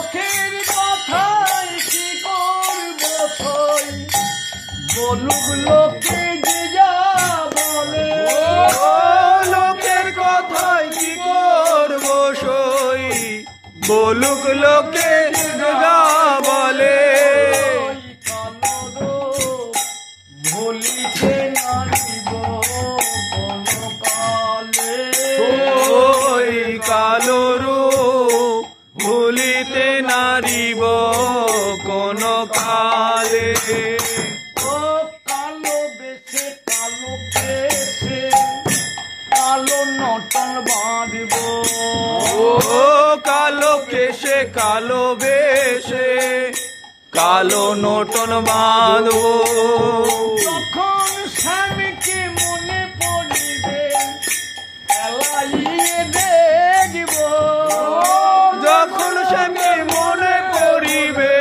লোকের কথাই কি করব সই, বলুক লোকে যে যা বলে। লোকের কথাই কি করব সই, বলুক লোকে যা বলে। ভুলিতে নারিব কোন কালে, ওই কালো রূপ ভুলিতে নারিব কোন কালে। ও কালো বেশে কালো কেশে কালো নটন বাঁধব, ও কালো কেশে কালো বেশে কালো নোটন বাঁধব। তখন স্বামীকে মনে পড়িবে এলাইয়ে দেখব, যখন স্বামী মনে পড়িবে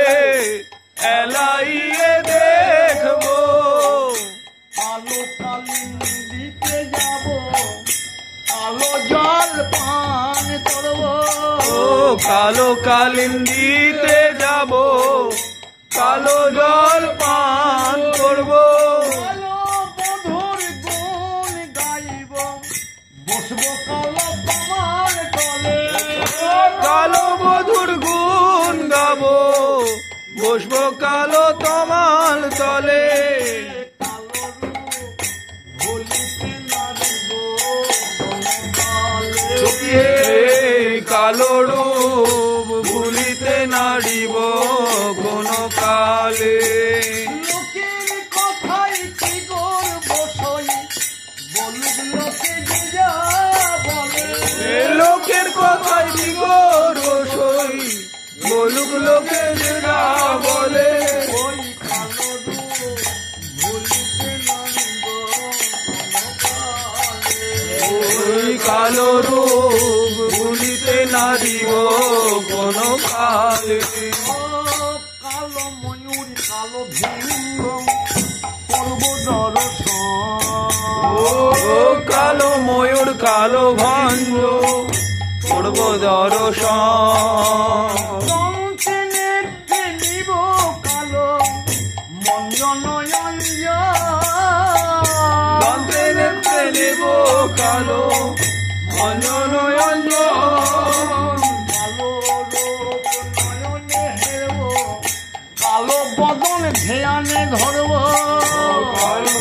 এলাইয়ে দেখব। আলো কালিন দিতে যাব, আলো জল পান করব, ও কালো কালিন্দিতে যাব, কালো জল পান করব। কালো বধুর গুণ গাইব, বসব কালো তোমার তলে। কালো মধুর গুণ গাব, বসবো কালো তোমার তলে। কালো রূপ ভুলিতে নারিব কোন কালে। কালো রূপ ভুলিতে নারিব কোন কালে। লোকের কথাই কি করব সই, বলুক লোকে যে যা বলে। লোকের কথাই কি করব সই, বলুক লোকে যে যা বলে। ওই কালো রূপ ভুলিতে নারিব কোন কালে। ওই কালো রূপ ভুলিতে নারিব কোন কালে। ও কালো ময়ূর কালো ভিঙ্গ করব দর্শন, ও কালো ময়ূর কালো ভঞ্জ করব দর্শন। কণ্ঠে নেত্রে নিব কালো মঞ্জনয়ঞ্জন, দন্তে নেত্রে নেব কালো অঞ্জনয়ঞ্জন। কালো রূপ নয়নে হেরব, কালো বদন ধ্যানে ধরব, কালো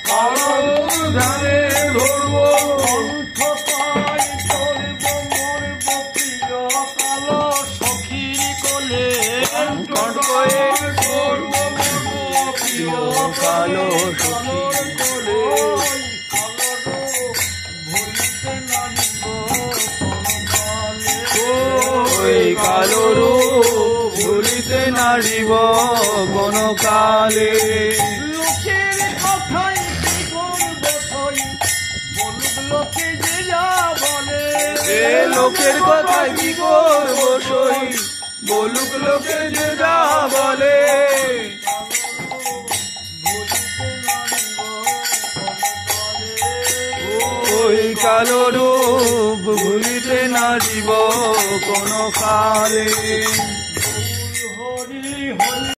কালো ধানে ধরব। কণ্ঠ পাই ধরব মরব প্রিয় কালো সখীর কোলে। কণ্ঠে করব প্রিয় কালো সখীর কোলে। ওই কালো রূপ ভুলিতে নারিব কোন কালে। লোকের কথাই কি করব সই, বলুক লোকে যে যা বলে। এ লোকের কথাই কি করব সই, বলুক লোকে যে যা বলে। ওই কালো রূপ ভুলিতে নারিব কোন কালে। হরি হরি